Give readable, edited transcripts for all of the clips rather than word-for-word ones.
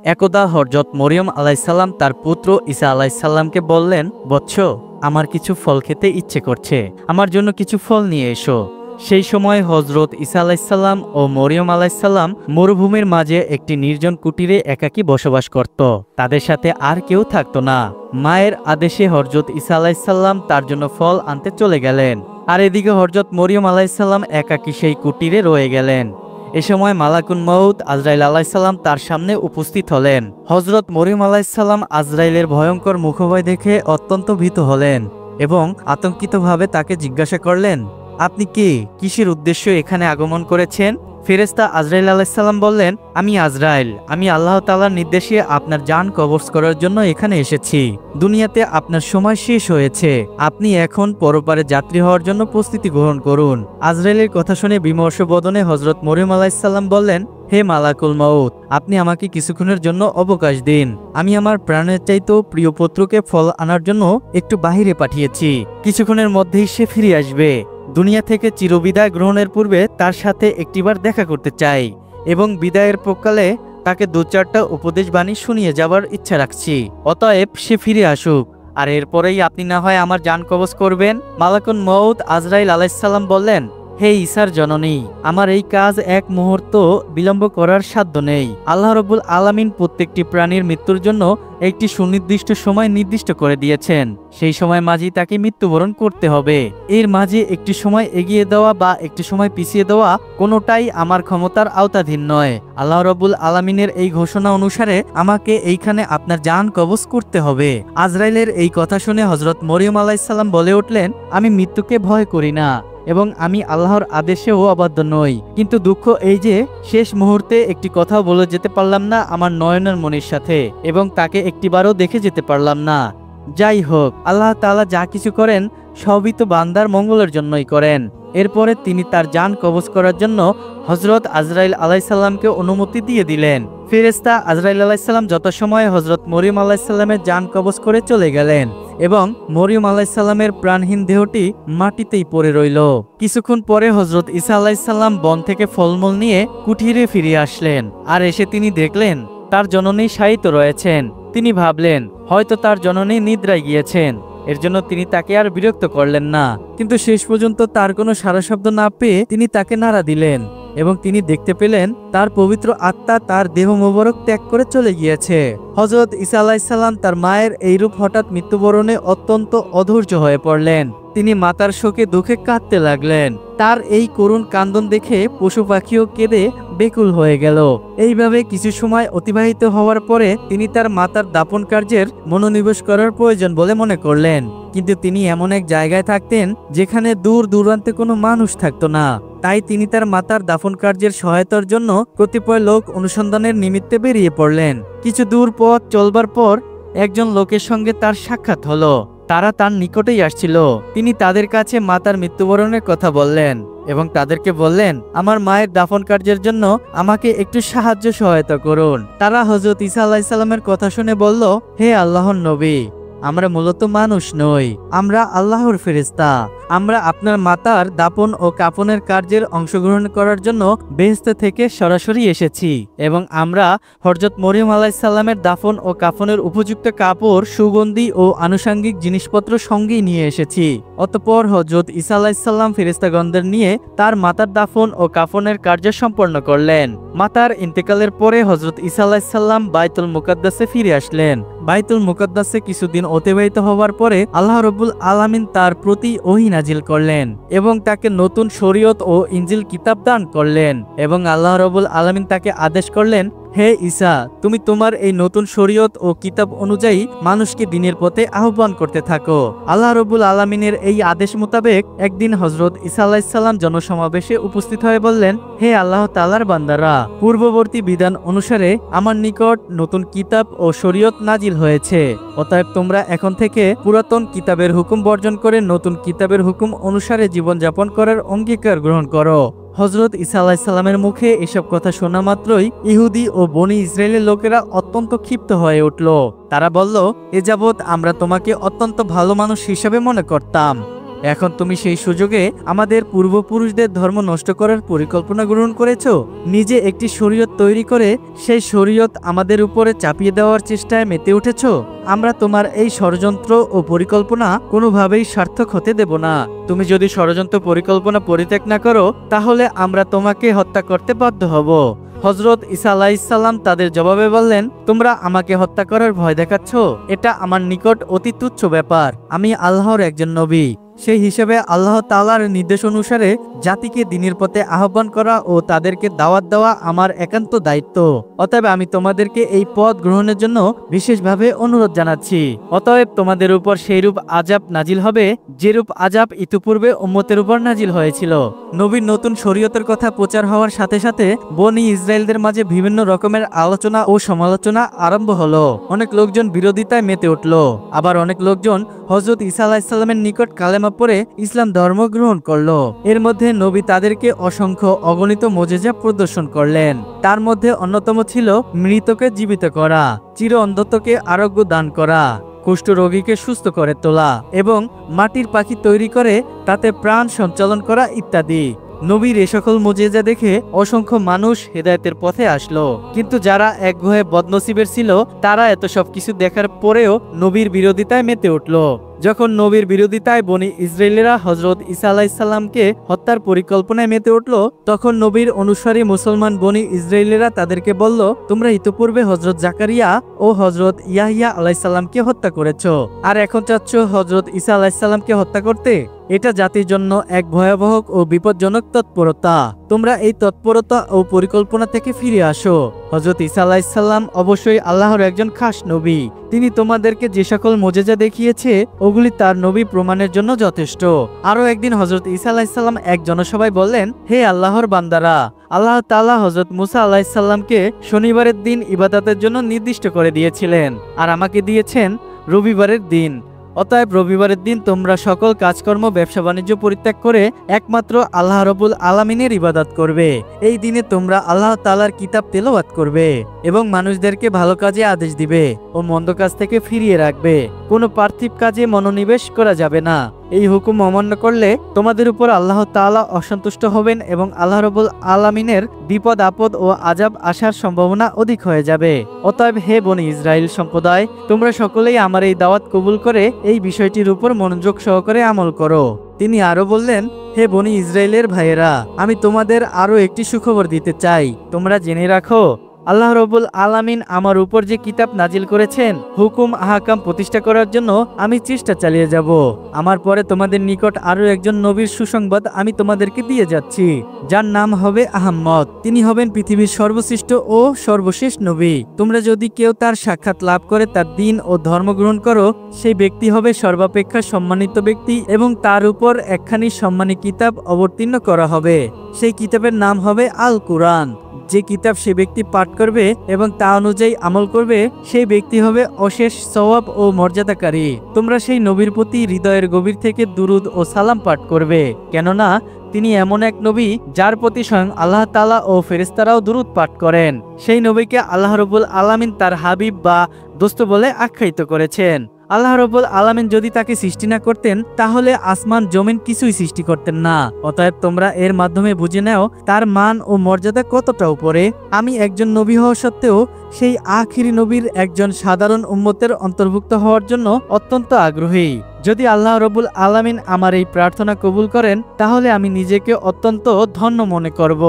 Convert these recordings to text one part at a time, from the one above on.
একদা হযরত মরিয়ম আলাইসাল্লাম তার পুত্র ঈসা আলাইসাল্লামকে বললেন, বৎস, আমার কিছু ফল খেতে ইচ্ছে করছে, আমার জন্য কিছু ফল নিয়ে এসো। সেই সময় হযরত ঈসা আলাইসাল্লাম ও মরিয়ম আলাইসাল্লাম মরুভূমির মাঝে একটি নির্জন কুটিরে একাকী বসবাস করত। তাদের সাথে আর কেউ থাকতো না। মায়ের আদেশে হযরত ঈসা আলাইসাল্লাম তার জন্য ফল আনতে চলে গেলেন, আর এদিকে হযরত মরিয়ম আলাইসাল্লাম একাকী সেই কুটিরে রয়ে গেলেন। এ সময় মালাকুল মউত আজরাইল আলাইসাল্লাম তার সামনে উপস্থিত হলেন। হযরত মরিয়ম আলাইসাল্লাম আজরাইলের ভয়ঙ্কর মুখভয় দেখে অত্যন্ত ভীত হলেন এবং আতঙ্কিতভাবে তাকে জিজ্ঞাসা করলেন, আপনি কে, কিসের উদ্দেশ্য এখানে আগমন করেছেন? ফেরেশতা আজরাইল আলাইসাল্লাম বললেন, আমি আজরাইল, আমি আল্লাহ তাআলার নির্দেশে আপনার জান কবজ করার জন্য এখানে এসেছি। দুনিয়াতে আপনার সময় শেষ হয়েছে, আপনি এখন পরপারে যাত্রী হওয়ার জন্য প্রস্তুতি গ্রহণ করুন। আজরাইলের কথা শুনে বিমর্ষ বদনে হযরত মরিয়ম আলাইসাল্লাম বললেন, হে মালাকুল মউত, আপনি আমাকে কিছুক্ষণের জন্য অবকাশ দিন। আমি আমার প্রাণের চাইতেও প্রিয় পুত্রকে ফল আনার জন্য একটু বাহিরে পাঠিয়েছি, কিছুক্ষণের মধ্যেই সে ফিরে আসবে। দুনিয়া থেকে চিরবিদায় গ্রহণের পূর্বে তার সাথে একটিবার দেখা করতে চাই এবং বিদায়ের প্রকালে তাকে দু চারটা উপদেশ বাণী শুনিয়ে যাবার ইচ্ছা রাখছি। অতএব সে ফিরে আসুক, আর এরপরেই আপনি না হয় আমার জান কবজ করবেন। মালাকুল মউত আজরাইল আলাইসাল্লাম বললেন, হে ঈসার জননী, আমার এই কাজ এক মুহূর্ত বিলম্ব করার সাধ্য নেই। আল্লাহ রাব্বুল আলামিন প্রত্যেকটি প্রাণীর মৃত্যুর জন্য একটি সুনির্দিষ্ট সময় নির্দিষ্ট করে দিয়েছেন। সেই সময় মাঝেই তাকে মৃত্যুবরণ করতে হবে। এর মাঝে একটি সময় এগিয়ে দেওয়া বা একটি সময় পিছিয়ে দেওয়া কোনোটাই আমার ক্ষমতার আওতাধীন নয়। আল্লাহ রাব্বুল আলামিনের এই ঘোষণা অনুসারে আমাকে এইখানে আপনার জান কবজ করতে হবে। আজরাইলের এই কথা শুনে হযরত মরিয়ম আলাইসাল্লাম বলে উঠলেন, আমি মৃত্যুকে ভয় করি না এবং আমি আল্লাহর আদেশেও অবাধ্য নই, কিন্তু দুঃখ এই যে শেষ মুহূর্তে একটি কথাও বলে যেতে পারলাম না আমার নয়নের মনির সাথে, এবং তাকে একটিবারও দেখে যেতে পারলাম না। যাই হোক, আল্লাহ তাআলা যা কিছু করেন সবই তো বান্দার মঙ্গলের জন্যই করেন। এরপরে তিনি তার জান কবজ করার জন্য হযরত আজরাইল আলাইসাল্লামকে অনুমতি দিয়ে দিলেন। ফেরেশতা আজরাইল আলাইসাল্লাম যথাসময়ে হযরত মরিয়ম আলাইসাল্লামের জান কবজ করে চলে গেলেন এবং মরিয়ম আলাইসাল্লামের প্রাণহীন দেহটি মাটিতেই পড়ে রইল। কিছুক্ষণ পরে হযরত ঈসা আলাইসাল্লাম বন থেকে ফলমূল নিয়ে কুঠিরে ফিরে আসলেন, আর এসে তিনি দেখলেন তার জননী শায়িত রয়েছেন। তিনি ভাবলেন হয়তো তার জননী নিদ্রায় গিয়েছেন, এর জন্য তিনি তাকে আর বিরক্ত করলেন না। কিন্তু শেষ পর্যন্ত তার কোনো সাড়া শব্দ না পেয়ে তিনি তাকে নাড়া দিলেন এবং তিনি দেখতে পেলেন তার পবিত্র আত্মা তার দেহ মোবারক ত্যাগ করে চলে গিয়েছে। হযরত ঈসা আলাইসাল্লাম তার মায়ের এইরূপ হঠাৎ মৃত্যুবরণে অত্যন্ত অধৈর্য হয়ে পড়লেন। তিনি মাতার শোকে দুঃখে কাঁদতে লাগলেন। তার এই করুণ কান্দন দেখে পশু পাখিও কেঁদে বেকুল হয়ে গেল। এইভাবে কিছু সময় অতিবাহিত হওয়ার পরে তিনি তার মাতার দাপন কার্যের মনোনিবেশ করার প্রয়োজন বলে মনে করলেন, কিন্তু তিনি এমন এক জায়গায় থাকতেন যেখানে দূর দূরান্তে কোনো মানুষ থাকতো না। তাই তিনি তার মাতার দাফন কার্যের সহায়তার জন্য কতিপয় লোক অনুসন্ধানের নিমিত্তে বেরিয়ে পড়লেন। কিছু দূর পথ চলবার পর একজন লোকের সঙ্গে তার সাক্ষাৎ হলো। তারা তার নিকটেই আসছিল। তিনি তাদের কাছে মাতার মৃত্যুবরণের কথা বললেন এবং তাদেরকে বললেন, আমার মায়ের দাফন কার্যের জন্য আমাকে একটু সাহায্য সহায়তা করুন। তারা হযরত ঈসা আলাইসাল্লামের কথা শুনে বলল, হে আল্লাহর নবী, আমরা মূলত মানুষ নই, আমরা আল্লাহর ফেরেশতা। আমরা আপনার মাতার দাপন ও কাফনের কার্যের অংশগ্রহণ করার জন্য বেহেশত থেকে সরাসরি এসেছি এবং আমরা হযরত মরিয়ম আলাইসাল্লামের দাফন ও কাফনের উপযুক্ত কাপড়, সুগন্ধি ও আনুষঙ্গিক জিনিসপত্র সঙ্গেই নিয়ে এসেছি। অতঃপর হযরত ঈসা আলাইসাল্লাম ফেরেশতাগণদের নিয়ে তার মাতার দাফন ও কাফনের কার্য সম্পন্ন করলেন। মাতার ইন্তেকালের পরে হযরত ঈসা আলাইসাল্লাম বাইতুল মুকাদ্দাসে ফিরে আসলেন। বাইতুল মুকাদ্দাসে কিছুদিন অতিবাহিত হওয়ার পরে আল্লাহ রাব্বুল আলামিন তার প্রতি ওহী নাজিল করলেন এবং তাকে নতুন শরীয়ত ও ইনজিল কিতাব দান করলেন এবং আল্লাহ রাব্বুল আলামিন তাকে আদেশ করলেন, হে ঈসা, তুমি তোমার এই নতুন শরীয়ত ও কিতাব অনুযায়ী মানুষকে দ্বীনের পথে আহ্বান করতে থাকো। আল্লাহ রাব্বুল আলামিনের এই আদেশ মোতাবেক একদিন হযরত ঈসা আলাইহিসসালাম জনসমাবেশে উপস্থিত হয়ে বললেন, হে আল্লাহ তাআলার বান্দারা, পূর্ববর্তী বিধান অনুসারে আমার নিকট নতুন কিতাব ও শরীয়ত নাজিল হয়েছে। অতএব তোমরা এখন থেকে পুরাতন কিতাবের হুকুম বর্জন করে নতুন কিতাবের হুকুম অনুসারে জীবনযাপন করার অঙ্গীকার গ্রহণ করো। হযরত ঈসা আলাইহিসসালামের মুখে এসব কথা শোনা মাত্রই ইহুদি ও বনি ইসরায়েলের লোকেরা অত্যন্ত ক্ষিপ্ত হয়ে উঠল। তারা বলল, এ যাবৎ আমরা তোমাকে অত্যন্ত ভালো মানুষ হিসাবে মনে করতাম, এখন তুমি সেই সুযোগে আমাদের পূর্বপুরুষদের ধর্ম নষ্ট করার পরিকল্পনা গ্রহণ করেছো। নিজে একটি শরীয়ত তৈরি করে সেই শরীয়ত আমাদের উপরে চাপিয়ে দেওয়ার চেষ্টায় মেতে উঠেছো। আমরা তোমার এই ষড়যন্ত্র ও পরিকল্পনা কোনোভাবেই সার্থক হতে দেব না। তুমি যদি ষড়যন্ত্র পরিকল্পনা পরিত্যাগ না করো তাহলে আমরা তোমাকে হত্যা করতে বাধ্য হব। হযরত ঈসা আলাইহিসসালাম তাদের জবাবে বললেন, তোমরা আমাকে হত্যা করার ভয় দেখাচ্ছ? এটা আমার নিকট অতি তুচ্ছ ব্যাপার। আমি আল্লাহর একজন নবী। সেই হিসেবে আল্লাহ তাআলার নির্দেশ অনুসারে জাতিকে দ্বীনের পথে আহ্বান করা ও তাদেরকে দাওয়াত দেওয়া আমার একান্ত দায়িত্ব। অতএব আমি তোমাদেরকে এই পথ গ্রহণের জন্য বিশেষভাবে অনুরোধ জানাচ্ছি। অতএব তোমাদের উপর সেইরূপ আযাব নাজিল হবে যেরূপ আযাব ইতিপূর্বে উম্মতের উপর নাজিল হয়েছিল। নবীর নতুন শরীয়তের কথা প্রচার হওয়ার সাথে সাথে বনী ইসরায়েলদের মাঝে বিভিন্ন রকমের আলোচনা ও সমালোচনা আরম্ভ হলো। অনেক লোকজন বিরোধিতায় মেতে উঠল। আবার অনেক লোকজন হযরত ঈসা আলাইহিস সালামের নিকট কালেমা পড়ে ইসলাম ধর্ম গ্রহণ করলো। এর মধ্যে নবী তাদেরকে অসংখ্য অগণিত মুজিজা প্রদর্শন করলেন। তার মধ্যে অন্যতম ছিল মৃতকে জীবিত করা, চির অন্ধত্বকে আরোগ্য দান করা, কুষ্ঠ রোগীকে সুস্থ করে তোলা এবং মাটির পাখি তৈরি করে তাতে প্রাণ সঞ্চালন করা ইত্যাদি। নবীর এ সকল মুজিজা দেখে অসংখ্য মানুষ হেদায়েতের পথে আসলো। কিন্তু যারা একগুঁয়ে বদনসিবের ছিল তারা এত সব কিছু দেখার পরেও নবীর বিরোধিতায় মেতে উঠল। যখন নবীর বিরোধিতায় বনী ইসরায়েলেরা হযরত ঈসা আলাইহিস সালামকে হত্যার পরিকল্পনায় মেতে উঠল, তখন নবীর অনুসারী মুসলমান বনী ইসরায়েলেরা তাদেরকে বলল, তোমরা ইতোপূর্বে হযরত জাকারিয়া ও হযরত ইয়াহইয়া আলাইহিস সালামকে হত্যা করেছো, আর এখন চাচ্ছ হযরত ঈসা আলাইহিস সালামকে হত্যা করতে। এটা জাতির জন্য এক ভয়াবহ ও বিপজ্জনক তৎপরতা। তোমরা এই তৎপরতা ও পরিকল্পনা থেকে ফিরে আসো। হযরত ঈসা আলাইহিস সালাম অবশ্যই আল্লাহর একজন খাস নবী। তিনি তোমাদেরকে যে সকল মুজিজা দেখিয়েছে ওগুলি তার নবী প্রমাণের জন্য যথেষ্ট। আরও একদিন হযরত ঈসা আলাইহিস সালাম এক জনসভায় বললেন, হে আল্লাহর বান্দারা, আল্লাহ তাআলা হযরত মুসা আলাইহিস সালামকে শনিবারের দিন ইবাদতের জন্য নির্দিষ্ট করে দিয়েছিলেন, আর আমাকে দিয়েছেন রবিবারের দিন। অতএব রবিবারের দিন তোমরা সকল কাজকর্ম ব্যবসা বাণিজ্য পরিত্যাগ করে একমাত্র আল্লাহ রাব্বুল আলামিনের ইবাদত করবে। এই দিনে তোমরা আল্লাহ তাআলার কিতাব তেলাওয়াত করবে এবং মানুষদেরকে ভালো কাজে আদেশ দিবে ও মন্দ কাজ থেকে ফিরিয়ে রাখবে। কোনো পার্থিব কাজে মনোনিবেশ করা যাবে না। এই হুকুম অমান্য করলে তোমাদের উপর আল্লাহ তাআলা অসন্তুষ্ট হবেন এবং আল্লাহ রাব্বুল আলামিনের বিপদ আপদ ও আযাব আসার সম্ভাবনা অধিক হয়ে যাবে। অতএব হে বনী ইসরাইল সম্প্রদায়, তোমরা সকলেই আমার এই দাওয়াত কবুল করে এই বিষয়টির উপর মনোযোগ সহকারে আমল করো। তিনি আরো বললেন, হে বনী ইসরাইলের ভাইয়েরা, আমি তোমাদের আরো একটি সুখবর দিতে চাই। তোমরা জেনে রাখো, আল্লাহ রাব্বুল আলামিন আমার উপর যে কিতাব নাজিল করেছেন, হুকুম আহকাম প্রতিষ্ঠা করার জন্য আমি চেষ্টা চালিয়ে যাব। আমার পরে তোমাদের নিকট আরো একজন নবীর সুসংবাদ আমি তোমাদেরকে দিয়ে যাচ্ছি, যার নাম হবে আহমদ। তিনি হবেন পৃথিবীর সর্বশ্রেষ্ঠ ও সর্বশেষ নবী। তোমরা যদি কেউ তার সাক্ষাৎ লাভ করে তার দ্বীন ও ধর্ম গ্রহণ করো, সেই ব্যক্তি হবে সর্বাপেক্ষা সম্মানিত ব্যক্তি এবং তার উপর একখানি সম্মানী কিতাব অবতীর্ণ করা হবে। সেই কিতাবের নাম হবে আল কুরআন। যে কিতাব সে ব্যক্তি পাঠ করবে এবং তা অনুযায়ী আমল করবে, সেই ব্যক্তি হবে অশেষ সওয়াব ও মর্যাদাকারী। তোমরা সেই নবীর প্রতি হৃদয়ের গভীর থেকে দুরুদ ও সালাম পাঠ করবে, কেননা তিনি এমন এক নবী যার প্রতি স্বয়ং আল্লাহ তাআলা ও ফেরেশতারাও দুরুদ পাঠ করেন। সেই নবীকে আল্লাহ রাব্বুল আলামিন তার হাবিব বা দোস্ত বলে আখ্যায়িত করেছেন। আল্লাহ রাব্বুল আলামিন যদি তাকে সৃষ্টি না করতেন তাহলে আসমান জমিন কিছুই সৃষ্টি করতেন না। অতএব তোমরা এর মাধ্যমে বুঝে নাও তার মান ও মর্যাদা কতটা উপরে। আমি একজন নবী হওয়া সত্ত্বেও সেই আখিরি নবীর একজন সাধারণ উম্মতের অন্তর্ভুক্ত হওয়ার জন্য অত্যন্ত আগ্রহী। যদি আল্লাহ রাব্বুল আলামিন আমার এই প্রার্থনা কবুল করেন তাহলে আমি নিজেকে অত্যন্ত ধন্য মনে করব।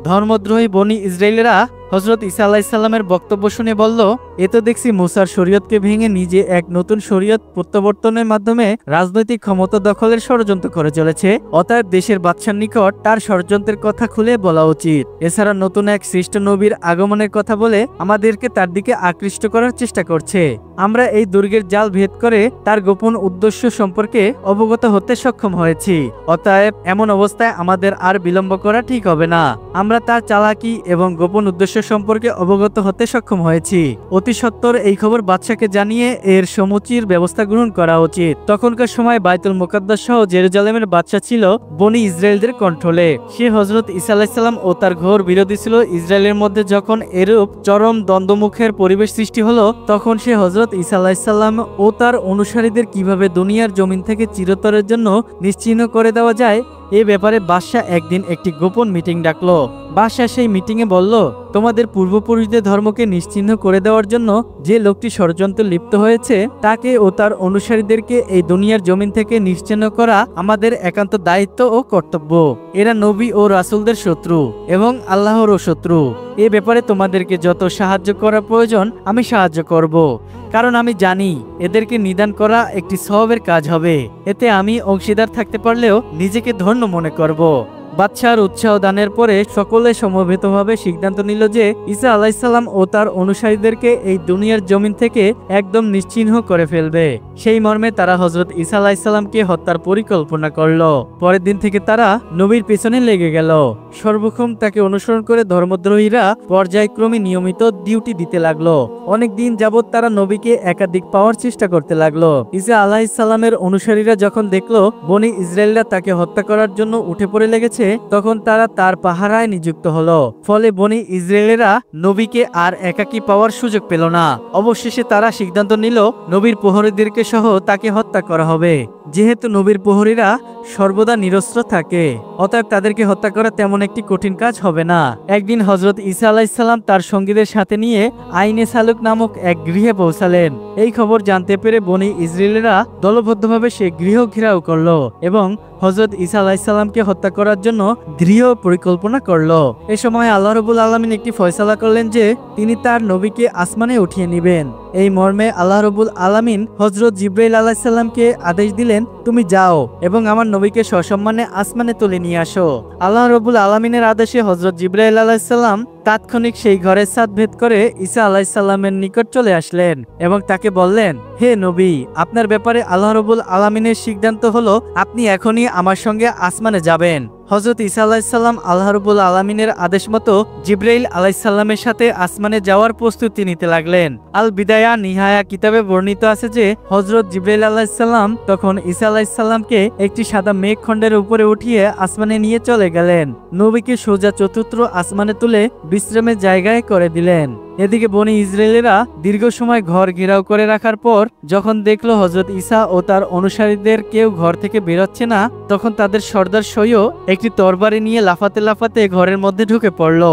ধর্মদ্রোহী বনী ইসরায়েলেরা হযরত ঈসা আলাইহিস সালামের বক্তব্য শুনে বলল, এ তো দেখছি মুসার শরীয়তকে ভেঙে নিজে এক নতুন শরীয়ত প্রত্যাবর্তনের মাধ্যমে রাজনৈতিক ক্ষমতা দখলের ষড়যন্ত্র করে চলেছে। অতএব দেশের বাদশার নিকট তার ষড়যন্ত্রের কথা খুলে বলা উচিত। এছাড়া নতুন এক শ্রেষ্ঠ নবীর আগমনের কথা বলে আমাদেরকে তার দিকে আকৃষ্ট করার চেষ্টা করছে। আমরা এই দুর্গের জাল ভেদ করে তার গোপন উদ্দেশ্য সম্পর্কে অবগত হতে সক্ষম হয়েছি। অতএব এমন অবস্থায় আমাদের আর বিলম্ব করা ঠিক হবে না। আমরা তার চালাকি এবং গোপন উদ্দেশ্য সম্পর্কে অবগত হতে সক্ষম হয়েছি। অতি সত্বর এই খবর বাদশাকে জানিয়ে এর সমুচিত ব্যবস্থা গ্রহণ করা উচিত। তখনকার সময় বাইতুল মুকাদ্দাস সহ জেরুজালেমের বাদশা ছিল বনী ইসরায়েলদের কন্ট্রোলে। সে হযরত ঈসা আলাইহিস সালাম ও তার ঘোর বিরোধী ছিল। ইসরায়েলের মধ্যে যখন এরূপ চরম দ্বন্দ্বমুখের পরিবেশ সৃষ্টি হলো, তখন সে হযরত হজরত ঈসা আলাইহিসসালাম ও তার অনুসারীদের কিভাবে দুনিয়ার জমিন থেকে চিরতরের জন্য নিশ্চিহ্ন করে দেওয়া যায় এ ব্যাপারে বাদশাহ একদিন একটি গোপন মিটিং ডাকলো। বাদশাহ সেই মিটিংয়ে বলল, তোমাদের পূর্বপুরুষদের ধর্মকে নিশ্চিহ্ন করে দেওয়ার জন্য যে লোকটি ষড়যন্ত্রে লিপ্ত হয়েছে তাকে ও তার অনুসারীদেরকে এই দুনিয়ার জমিন থেকে নিশ্চিহ্ন করা আমাদের একান্ত দায়িত্ব ও কর্তব্য। এরা নবী ও রাসূলদের শত্রু এবং আল্লাহরও শত্রু। এ ব্যাপারে তোমাদেরকে যত সাহায্য করা প্রয়োজন আমি সাহায্য করব, কারণ আমি জানি এদেরকে নিদান করা একটি সওয়াবের কাজ হবে। এতে আমি অংশীদার থাকতে পারলেও নিজেকে ধন্য মনে করব। বাদশাহর উৎসাহ দানের পরে সকলে সমবেতভাবে সিদ্ধান্ত নিল যে ঈসা আলাইহিসসালাম ও তার অনুসারীদেরকে এই দুনিয়ার জমিন থেকে একদম নিশ্চিহ্ন করে ফেলবে। সেই মর্মে তারা হযরত ঈসা আলাইহিসসালামকে হত্যার পরিকল্পনা করল। পরের দিন থেকে তারা নবীর পেছনে লেগে গেল। সর্বক্ষণ তাকে অনুসরণ করে ধর্মদ্রোহীরা পর্যায়ক্রমে নিয়মিত ডিউটি দিতে লাগলো। অনেক দিন যাবৎ তারা নবীকে একাধিক পাওয়ার চেষ্টা করতে লাগলো। ঈসা আলাইহিসসালামের অনুসারীরা যখন দেখলো বনি ইসরায়েলরা তাকে হত্যা করার জন্য উঠে পড়ে লেগেছে, তখন তারা তার পাহারায় নিযুক্ত হলো। ফলে বনি ইসরায়েলেরা নবীকে আর একাকী পাওয়ার সুযোগ পেল না। অবশেষে তারা সিদ্ধান্ত নিল নবীর প্রহরীদেরকে সহ তাকে হত্যা করা হবে। যেহেতু নবীর প্রহরীরা সর্বদা নিরস্ত্র থাকে, অতএব তাদেরকে হত্যা করা তেমন একটি কঠিন কাজ হবে না। একদিন হযরত ঈসা আলাইহিসসালাম তার সঙ্গীদের সাথে নিয়ে আইনে সালুক নামক এক গৃহে পৌঁছালেন। এই খবর জানতে পেরে বনি ইসরায়েলেরা দলবদ্ধভাবে সে গৃহ ঘেরাও করলো এবং হযরত ঈসা আলাইহিসসালামকে হত্যা করার জন্য দৃঢ় পরিকল্পনা করলো। এ সময় আল্লাহ রাব্বুল আলামিন একটি ফয়সালা করলেন যে তিনি তার নবীকে আসমানে উঠিয়ে নেবেন। এই মর্মে আল্লাহ রাব্বুল আলামিন হযরত জিবরাইল আলাইহিসসালামকে আদেশ দিলেন, তুমি যাও এবং আমার নবীকে সসম্মানে আসমানে তুলে নিয়ে আসো। আল্লাহ রাব্বুল আলামিনের আদেশে হযরত জিবরাইল আলাইহিসসালাম তাৎক্ষণিক সেই ঘরের ছাদ ভেদ করে ঈসা আলাইহিসসালামের নিকট চলে আসলেন এবং তাকে বললেন, হে নবী, আপনার ব্যাপারে আল্লাহ রাব্বুল আলামিনের সিদ্ধান্ত হলো আপনি এখনই আমার সঙ্গে আসমানে যাবেন। হযরত ঈসা আলাইহিসসালাম আল্লাহ রাব্বুল আলামিনের আদেশ মতো জিবরাইল আলাইহিসসালামের সাথে আসমানে যাওয়ার প্রস্তুতি নিতে লাগলেন। আল বিদায়া নিহায়া কিতাবে বর্ণিত আছে যে হযরত জিবরাইল আলাইহিসসালাম তখন ঈসা আলাইহিসসালামকে একটি সাদা মেঘখণ্ডের উপরে উঠিয়ে আসমানে নিয়ে চলে গেলেন। নবীকে সোজা চতুর্থ আসমানে তুলে বিশ্রামের জায়গায় করে দিলেন। এদিকে বনি ইসরায়েলেরা দীর্ঘ সময় ঘর ঘেরাও করে রাখার পর যখন দেখলো হযরত ঈসা ও তার অনুসারীদের কেউ ঘর থেকে বেরোচ্ছে না, তখন তাদের সর্দার সৈয়দ একটি তরবারি নিয়ে লাফাতে লাফাতে ঘরের মধ্যে ঢুকে পড়ল।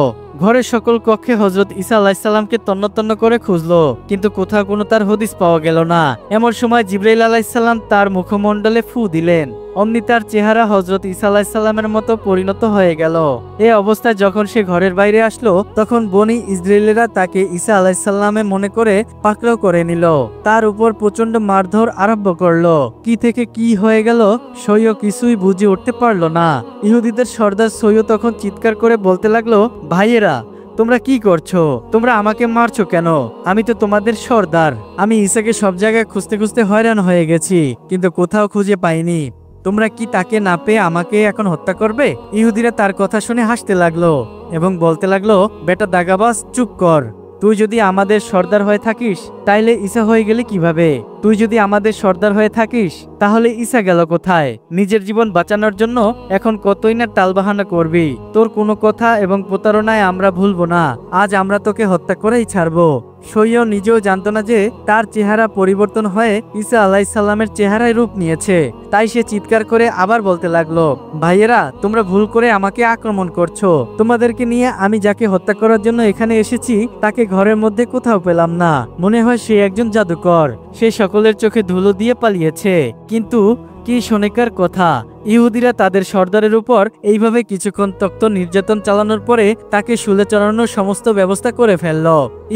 ঘরের সকল কক্ষে হযরত ঈসা আলাইহিসসালামকে তন্ন করে খুঁজলো, কিন্তু কোথাও কোনো তার হদিস পাওয়া গেল না। এমন সময় জিবরাইল আলাইহিসসালাম তার মুখমণ্ডলে ফু দিলেন। অমনি তার চেহারা হযরত ঈসা আলাইহিসসালামের মতো পরিণত হয়ে গেল। এই অবস্থায় যখন সে ঘরের বাইরে আসলো, তখন বনি ইসরায়েলেরা তাকে ঈসা আলাইহিসসালামে মনে করে পাকড়াও করে নিল। তার উপর প্রচন্ড মারধর আরম্ভ করলো। কি থেকে কি হয়ে গেল সৈয়দ কিছুই বুঝে উঠতে পারলো না। ইহুদিদের সর্দার সৈয়দ তখন চিৎকার করে বলতে লাগলো, ভাইয়েরা, তোমরা কি করছো? তোমরা আমাকে মারছো কেন? আমি তো তোমাদের সর্দার। আমি ঈসাকে সব জায়গায় খুঁজতে খুঁজতে হয়রান হয়ে গেছি, কিন্তু কোথাও খুঁজে পাইনি। তোমরা কি তাকে না পেয়ে আমাকে এখন হত্যা করবে? ইহুদিরা তার কথা শুনে হাসতে লাগলো এবং বলতে লাগলো, বেটা দাগাবাজ, চুপ কর। তুই যদি আমাদের সর্দার হয়ে থাকিস তাইলে ঈসা হয়ে গেলে কিভাবে? তুই যদি আমাদের সর্দার হয়ে থাকিস তাহলে ঈসা গেল কোথায়? নিজের জীবন বাঁচানোর জন্য এখন কতই না টালবাহানা করবি। তোর কোনো কথা এবং প্রতারণায় আমরা ভুলবো না। আজ আমরা তোকে হত্যা করেই ছাড়বো। সৈয়দ নিজেও জানতো না যে তার চেহারা পরিবর্তন হয়ে ঈসা আলাইহিসসালামের চেহারায় রূপ নিয়েছে। তাই সে চিৎকার করে আবার বলতে লাগলো, ভাইয়েরা, তোমরা ভুল করে আমাকে আক্রমণ করছো। তোমাদেরকে নিয়ে আমি যাকে হত্যা করার জন্য এখানে এসেছি তাকে ঘরের মধ্যে কোথাও পেলাম না। মনে হয় সে একজন জাদুকর। সে সকলের চোখে ধুলো দিয়ে পালিয়েছে। কিন্তু কি শোনেকার কথা, ইহুদিরা তাদের সর্দারের উপর এইভাবে কিছুক্ষণ তক্ত নির্যাতন চালানোর পরে তাকে শুলে চড়ানোর সমস্ত ব্যবস্থা করে ফেলল।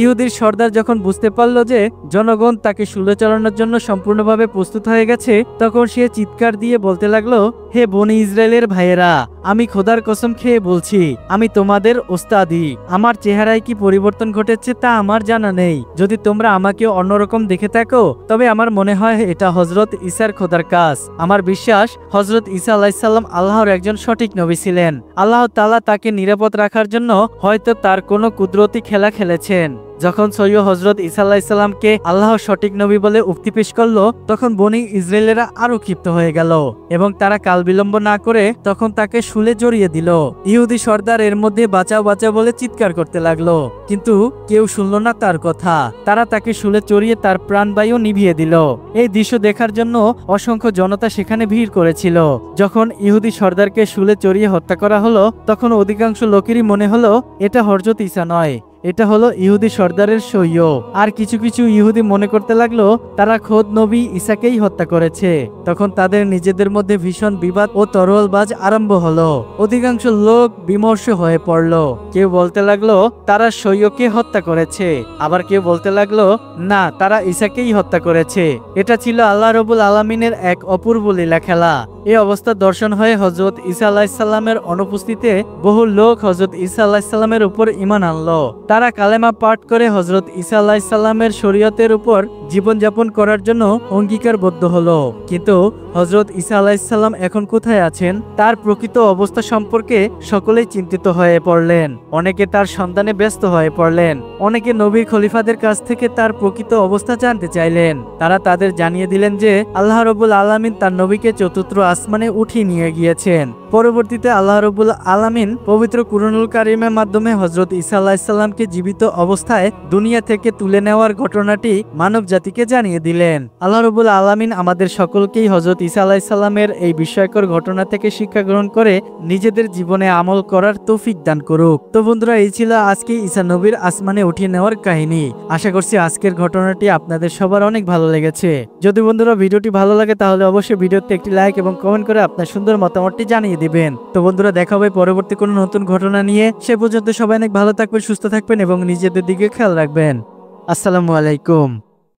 ইহুদির সর্দার যখন বুঝতে পারল যে জনগণ তাকে শুলে চড়ানোর জন্য সম্পূর্ণভাবে প্রস্তুত হয়ে গেছে, তখন সে চিৎকার দিয়ে বলতে লাগলো, হে বনি ইসরায়েলের ভাইয়েরা, আমি খোদার কসম খেয়ে বলছি, আমি তোমাদের ওস্তাদি। আমার চেহারায় কি পরিবর্তন ঘটেছে তা আমার জানা নেই। যদি তোমরা আমাকে অন্যরকম দেখে থাকো তবে আমার মনে হয় এটা হযরত ঈসার খোদার কাজ। আমার বিশ্বাস হযরত ঈসা আলাইহিসসালাম আল্লাহর একজন সঠিক নবী ছিলেন। আল্লাহ তাআলা তাকে নিরাপদ রাখার জন্য হয়তো তার কোনো কুদরতি খেলা খেলেছেন। যখন সৈয়দ হযরত ঈসা আলাইহিসসালামকে আল্লাহ সঠিক নবী বলে উক্তি পেশ করলো, তখন বনী ইসরায়েলেরা আরো ক্ষিপ্ত হয়ে গেল এবং তারা কাল বিলম্ব না করে তখন তাকে শুলে জড়িয়ে দিল। ইহুদি সর্দার এর মধ্যে বাঁচাও বাঁচাও বলে চিৎকার করতে লাগলো, কিন্তু কেউ শুনল না তার কথা। তারা তাকে শুলে চড়িয়ে তার প্রাণবায়ু নিভিয়ে দিল। এই দৃশ্য দেখার জন্য অসংখ্য জনতা সেখানে ভিড় করেছিল। যখন ইহুদি সর্দারকে শুলে চড়িয়ে হত্যা করা হলো, তখন অধিকাংশ লোকেরই মনে হলো এটা হযরত ঈসা নয়, এটা হলো ইহুদি সর্দারের সৈয়দ। আর কিছু কিছু ইহুদি মনে করতে লাগলো তারা খোদ নবী ঈসাকেই হত্যা করেছে। তখন তাদের নিজেদের মধ্যে ভীষণ বিবাদ ও তরোয়ালবাজ আরম্ভ হলো। অধিকাংশ লোক বিমর্ষ হয়ে পড়লো। কেউ বলতে লাগলো তারা সৈয়দকে হত্যা করেছে, আবার কেউ বলতে লাগলো না, তারা ঈসাকেই হত্যা করেছে। এটা ছিল আল্লাহ রাব্বুল আলামিনের এক অপূর্ব লীলা খেলা। এই অবস্থা দর্শন হয়ে হযরত ঈসা আলাইহিসসালামের অনুপস্থিতিতে বহু লোক হযরত ঈসা আলাইহিসসালামের উপর ঈমান আনলো। তারা কালেমা পাঠ করে হযরত ঈসা আলাইহিসসালামের শরীয়তের উপর জীবনযাপন করার জন্য অঙ্গীকারবদ্ধ হলো। কিন্তু হযরত ঈসা আলাইহিসসালাম এখন কোথায় আছেন, তার প্রকৃত অবস্থা সম্পর্কে সকলেই চিন্তিত হয়ে পড়লেন। অনেকে তার সন্ধানে ব্যস্ত হয়ে পড়লেন। অনেকে নবীর খলিফাদের কাছ থেকে তার প্রকৃত অবস্থা জানতে চাইলেন। তারা তাদের জানিয়ে দিলেন যে আল্লাহ রাব্বুল আলামিন তার নবীকে চতুর্থ আসমানে উঠিয়ে নিয়ে গিয়েছেন। পরবর্তীতে আল্লাহ রাব্বুল আলামিন পবিত্র কুরআনুল কারীমের মাধ্যমে হযরত ঈসা আলাইহিসসালামকে জীবিত অবস্থায় দুনিয়া থেকে তুলে নেওয়ার ঘটনাটি মানব জাতিকে জানিয়ে দিলেন। আল্লাহ রাব্বুল আলামিন আমাদের সকলকেই হযরত ঈসা আলাইহিসসালামের এই বিস্ময়কর ঘটনা থেকে শিক্ষা গ্রহণ করে নিজেদের জীবনে আমল করার তৌফিক দান করুক। তো বন্ধুরা, এই ছিল আজকে ঈসা নবীর আসমানে উঠিয়ে নেওয়ার কাহিনী। আশা করছি আজকের ঘটনাটি আপনাদের সবার অনেক ভালো লেগেছে। যদি বন্ধুরা ভিডিওটি ভালো লাগে তাহলে অবশ্যই ভিডিওতে একটি লাইক এবং কমেন্ট করে আপনার সুন্দর মতামতটি জানিয়ে দিবেন। তো বন্ধুরা, দেখা হবে পরবর্তী কোনো নতুন ঘটনা নিয়ে। সে পর্যন্ত সবাই অনেক ভালো থাকবেন, সুস্থ থাকবেন এবং নিজেদের দিকে খেয়াল রাখবেন। আসসালামু আলাইকুম।